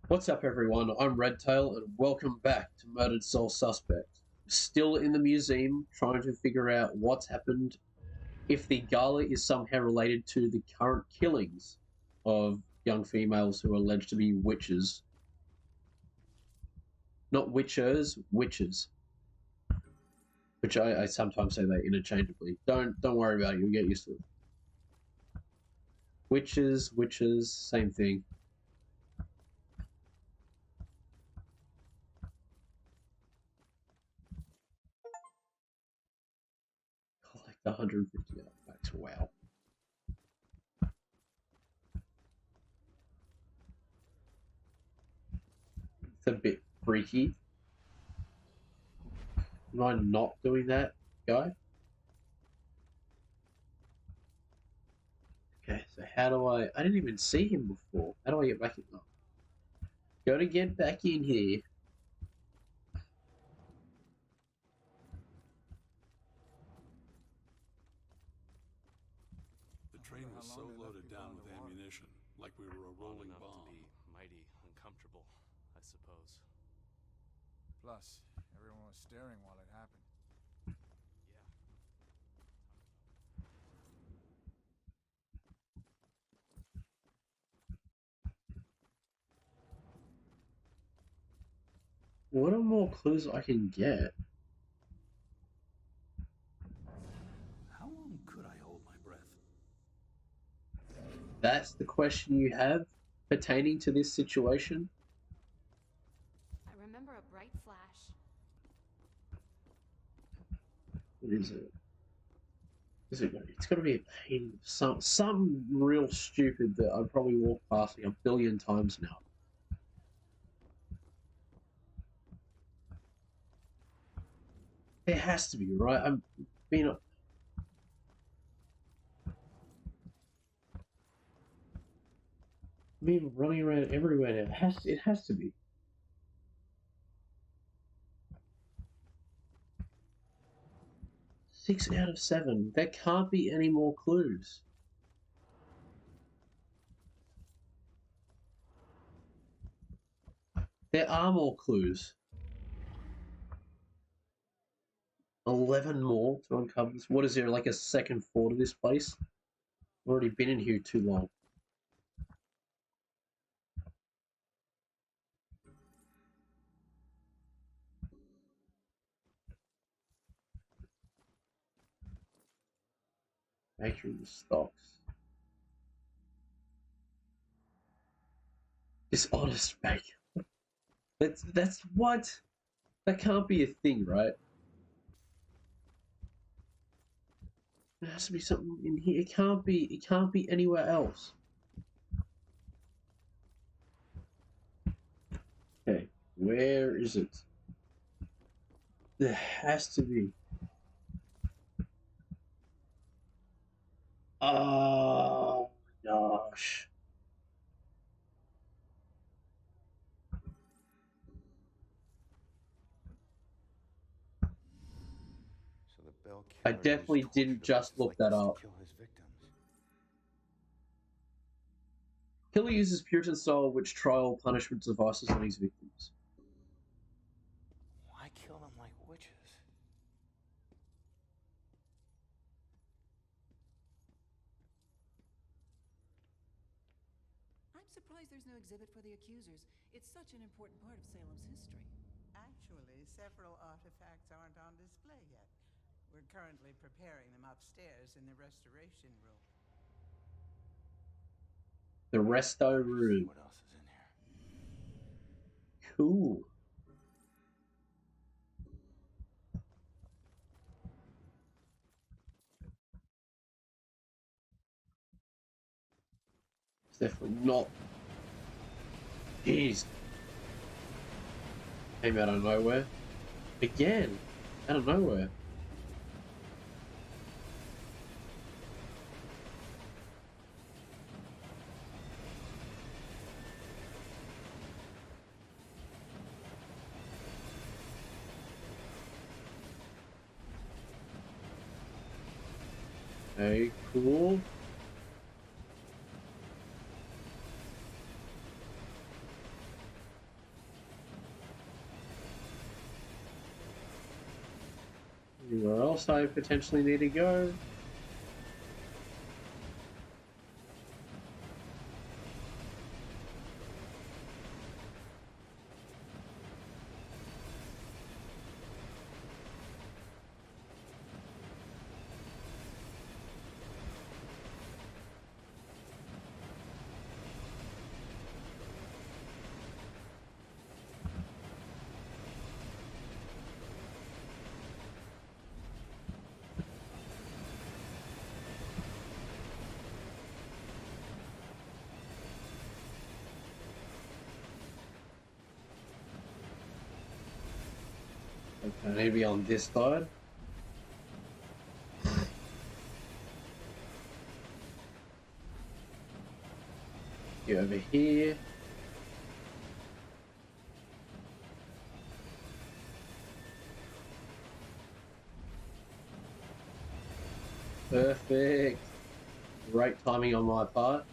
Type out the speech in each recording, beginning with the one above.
What's up, everyone? I'm Redtail, and welcome back to Murdered Soul Suspect. Still in the museum, trying to figure out what's happened, if the gala is somehow related to the current killings of young females who are alleged to be witches. Not witchers, witches. Which I sometimes say that interchangeably. Don't worry about it, you'll get used to it. Witches, same thing. Collect 150 artifacts, wow. It's a bit freaky. Am I not doing that, guy? Okay, so how do I didn't even see him before. How do I get back in? Oh. Gotta get back in here. The train was so loaded down with ammunition, like we were a rolling bomb. To be mighty uncomfortable, I suppose. Plus, everyone was staring while it happened. What are more clues I can get? How long could I hold my breath? That's the question you have pertaining to this situation? I remember a bright flash. What is it? It's got to be a pain. Some real stupid that I've probably walked past like a billion times now. There has to be, right? I'm being running around everywhere now. It has to be. Six out of 7. There can't be any more clues. There are more clues. 11 more to uncover this. What is there, like a second floor to this place? I've already been in here too long. Factory stocks. Dishonest bank. That's what? That can't be a thing, right? There has to be something in here. It can't be anywhere else. Okay, where is it? There has to be. Oh gosh. So the Bell I killer definitely used didn't torture just devices look like that this to up. kill his victims. Killer uses Puritan style witch trial punishment devices on his victims. Why kill them like witches? I'm surprised there's no exhibit for the accusers. It's such an important part of Salem's history. Actually, several artifacts aren't on display yet. We're currently preparing them upstairs in the restoration room. The resto See room. what else is in here? Cool. It's definitely not. Jeez. Came out of nowhere. Again. Out of nowhere. Okay, cool. Anywhere else I potentially need to go? Okay, I need to be on this side. Get over here. Perfect. Great timing on my part.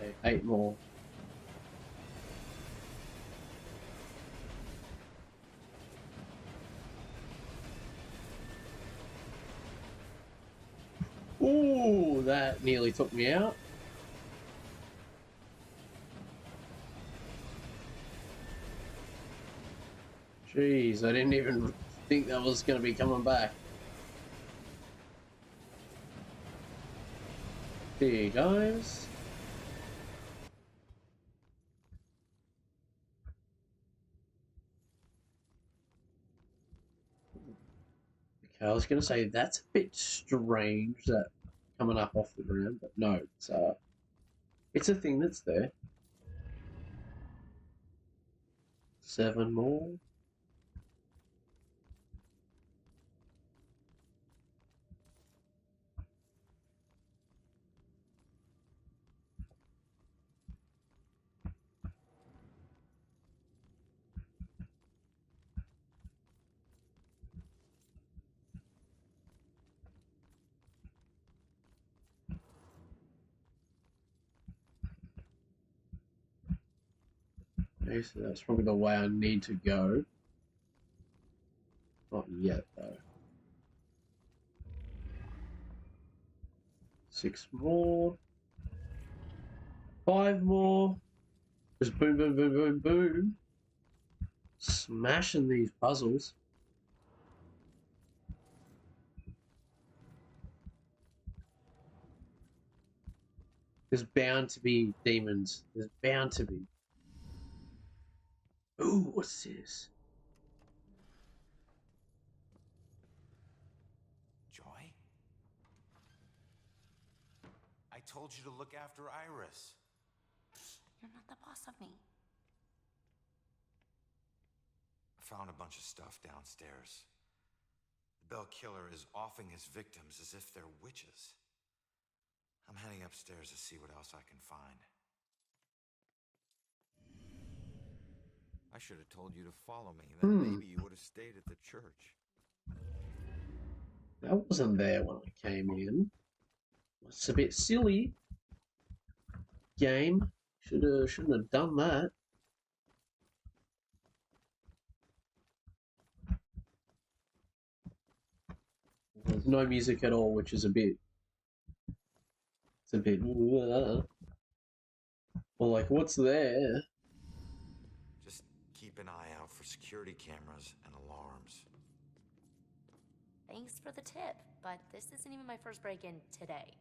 Okay, 8 more. Ooh, that nearly took me out. Jeez, I didn't even think that was going to be coming back. There you guys. Okay, I was going to say that's a bit strange that coming up off the ground, but no, it's a thing that's there. 7 more. Okay, so that's probably the way I need to go. Not yet, though. 6 more. 5 more. Just boom, boom, boom, boom, boom. Smashing these puzzles. There's bound to be demons. There's bound to be. Ooh, what's this? Joy? I told you to look after Iris. You're not the boss of me. I found a bunch of stuff downstairs. The Bell Killer is offing his victims as if they're witches. I'm heading upstairs to see what else I can find. I should have told you to follow me, then maybe you would have stayed at the church. That wasn't there when I came in. It's a bit silly. Game. Shouldn't have done that. There's no music at all, which is a bit. It's a bit. Well, like, what's there? Just keep an eye out for security cameras and alarms. Thanks for the tip, but this isn't even my first break-in today.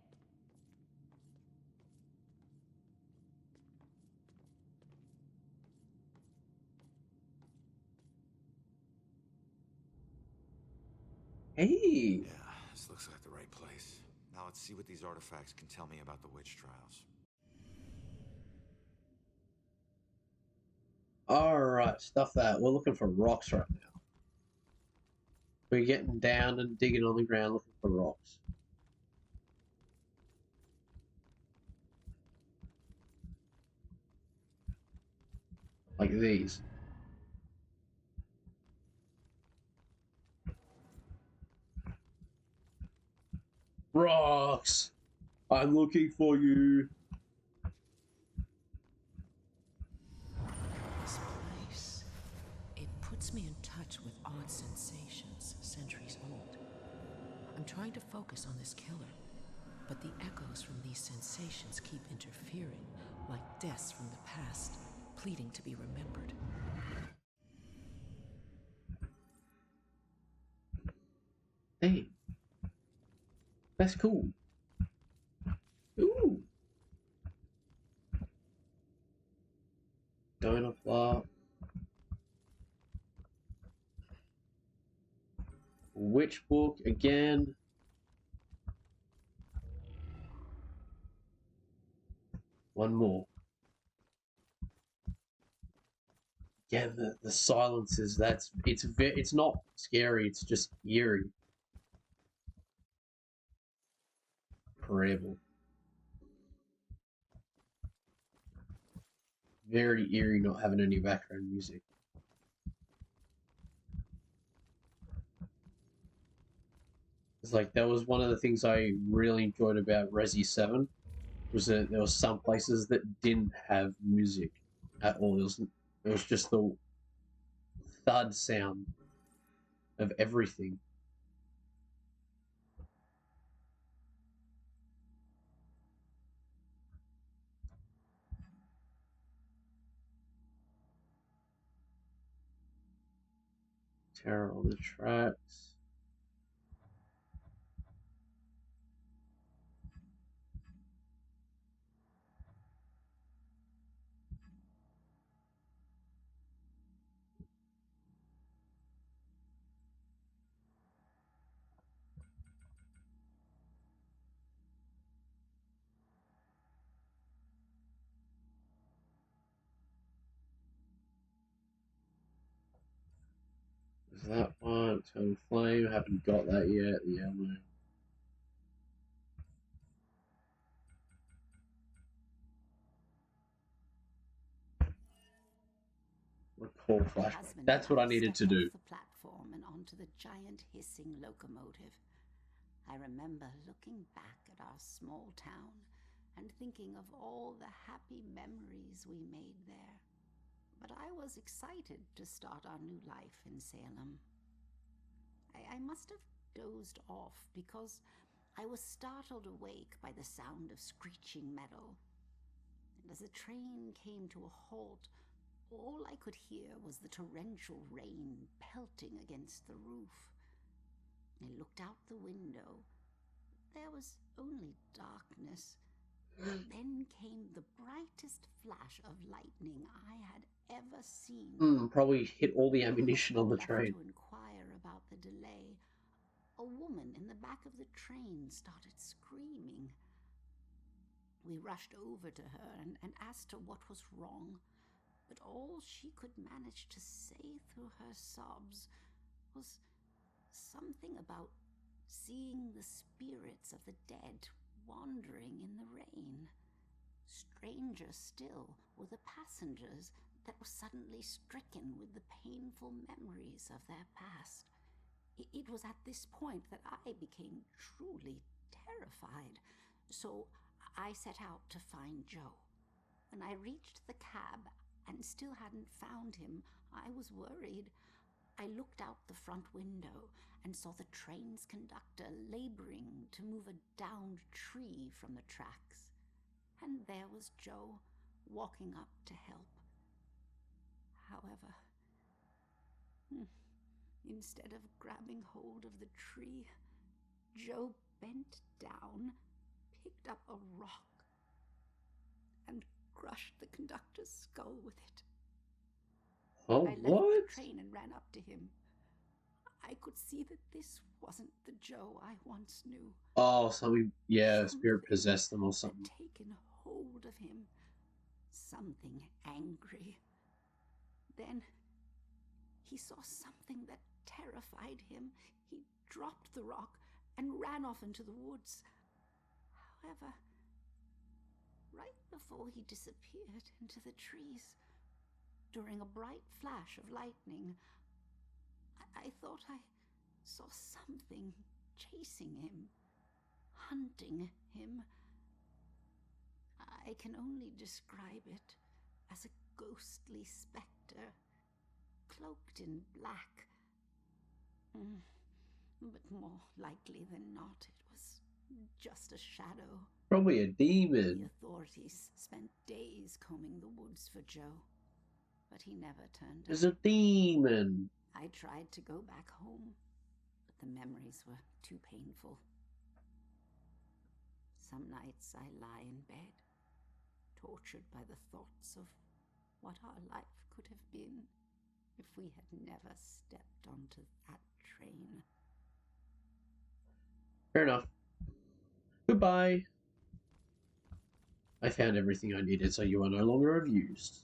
Hey. Yeah, this looks like the right place. Now let's see what these artifacts can tell me about the witch trials. Alright, stuff that. We're looking for rocks right now. We're getting down and digging on the ground looking for rocks. Like these. Rocks! I'm looking for you. This place, it puts me in touch with odd sensations centuries old. I'm trying to focus on this killer, but the echoes from these sensations keep interfering, like deaths from the past, pleading to be remembered. Damn. That's cool. Ooh. Donut bar. Witch book again. One more. Yeah, the silences. It's not scary. It's just eerie. Incredible. Very eerie not having any background music. It's like that was one of the things I really enjoyed about Resi 7 was that there were some places that didn't have music at all. It was just the thud sound of everything. Terror on the tracks. Is that one? Total Flame. Haven't got that yet. The yellow. Recall flashback. That's what I needed to do. Off the platform and onto the giant hissing locomotive. I remember looking back at our small town and thinking of all the happy memories we made there. But I was excited to start our new life in Salem. I must have dozed off because I was startled awake by the sound of screeching metal. And as the train came to a halt, all I could hear was the torrential rain pelting against the roof. I looked out the window. There was only darkness. Then came the brightest flash of lightning I had ever seen. Probably hit all the ammunition on the train. To inquire about the delay, a woman in the back of the train started screaming. We rushed over to her and asked her what was wrong. But all she could manage to say through her sobs was something about seeing the spirits of the dead wandering in the rain. Stranger still were the passengers that were suddenly stricken with the painful memories of their past. It was at this point that I became truly terrified, so I set out to find Joe. When I reached the cab and still hadn't found him, I was worried. I looked out the front window and saw the train's conductor laboring to move a downed tree from the tracks. And there was Joe, walking up to help. However, instead of grabbing hold of the tree, Joe bent down, picked up a rock, and crushed the conductor's skull with it. Oh, I left what? the train and ran up to him. I could see that this wasn't the Joe I once knew. Oh, something, yeah, spirit possessed them or something. Had taken hold of him. Something angry. Then he saw something that terrified him. He dropped the rock and ran off into the woods. However, right before he disappeared into the trees, during a bright flash of lightning, I thought I saw something chasing him. hunting him. I can only describe it as a ghostly spectre, cloaked in black. But more likely than not, it was just a shadow. Probably a The demon. authorities spent days combing the woods for Joe, but he never turned It's up. a demon. I tried to go back home, but the memories were too painful. Some nights I lie in bed, tortured by the thoughts of what our life could have been if we had never stepped onto that train. Fair enough. Goodbye. I found everything I needed, so you are no longer abused.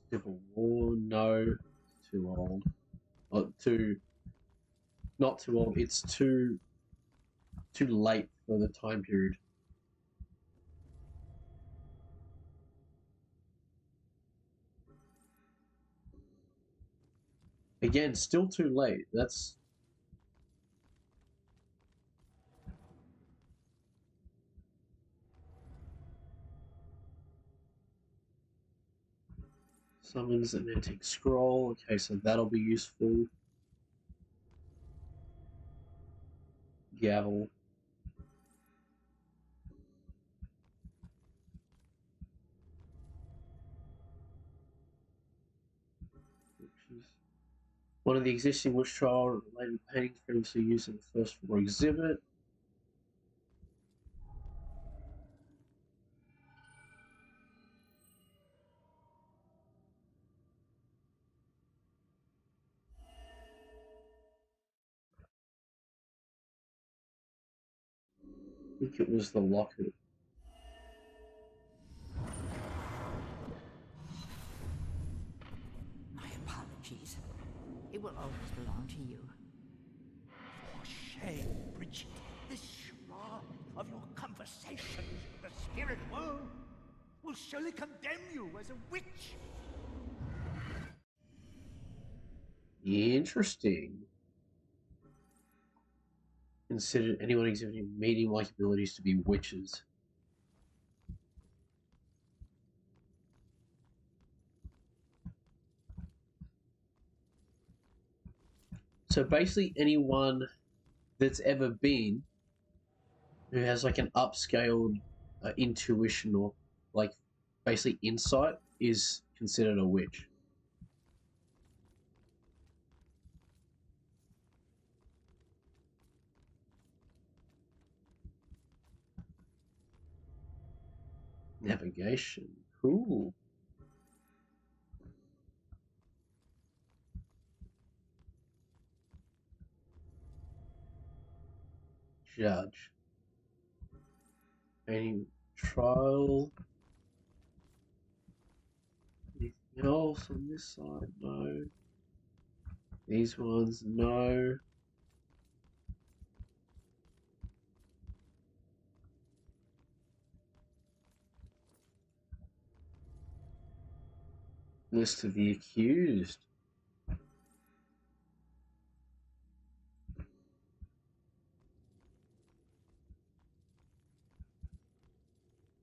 Civil War, no. Too old. Not too old. It's too late for the time period. Again, still too late. That's summons an antique scroll. Okay, so that'll be useful. Gavel. One of the existing witch trial related paintings previously used in the first floor exhibit. I think it was the locket. My apologies. It will always belong to you. For shame, Bridget. This shroud of your conversations with the spirit world will surely condemn you as a witch. Interesting. Considered anyone exhibiting medium-like abilities to be witches. So basically anyone that's ever been who has like an upscaled intuition or like basically insight is considered a witch. Navigation. Cool. Judge. Any trial? Anything else on this side? No. These ones, no. List of the accused.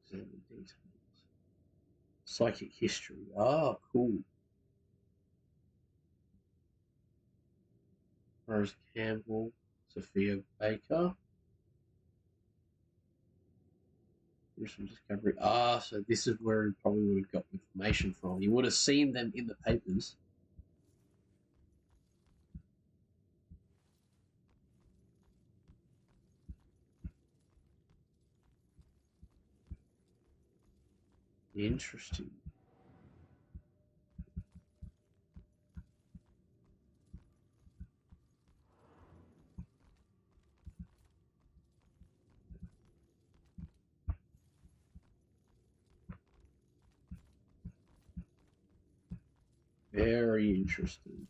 Examine details. Psychic history. Ah, cool. Rose Campbell, Sophia Baker. Here's some discovery. Ah, so this is where he probably would have got information from. You would have seen them in the papers. Interesting. Very interesting.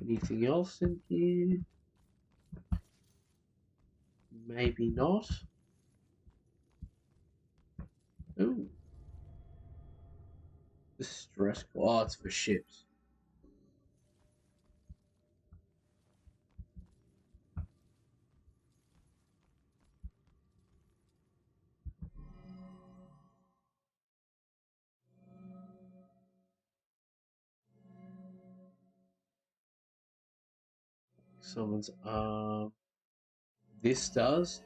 Anything else in here? Maybe not. Ooh. Distress. Oh, it's for ships. Someone's arm. This does.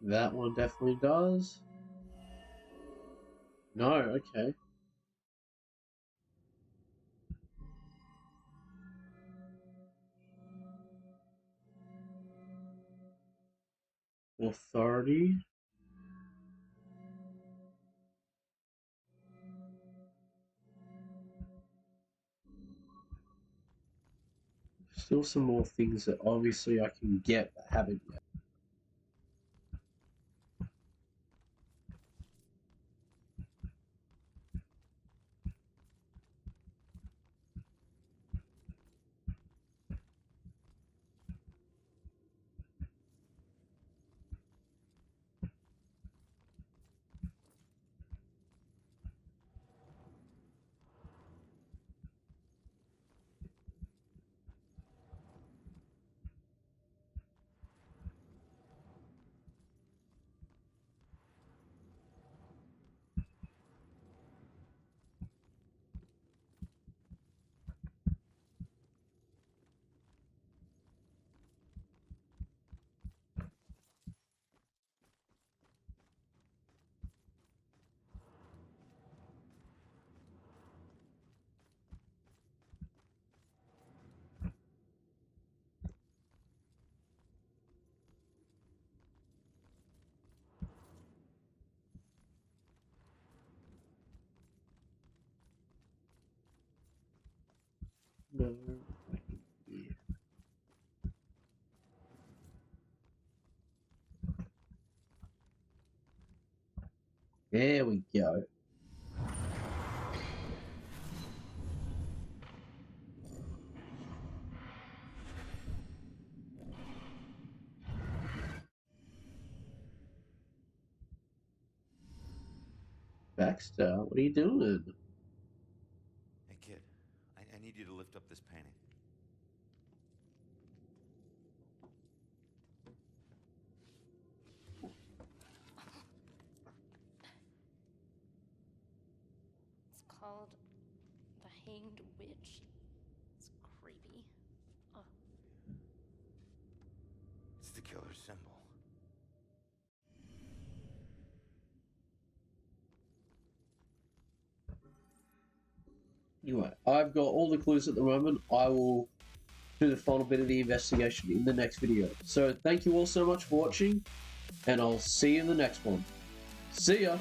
That one definitely does. No, okay. Authority. Still some more things that obviously I can get but haven't yet. No. There we go. Baxter, what are you doing? Hey, kid. I need you to lift up this painting. It's called The Hanged Witch. It's creepy. Ugh. It's the killer's symbol. Anyway, I've got all the clues at the moment. I will do the final bit of the investigation in the next video. So thank you all so much for watching, and I'll see you in the next one. See ya!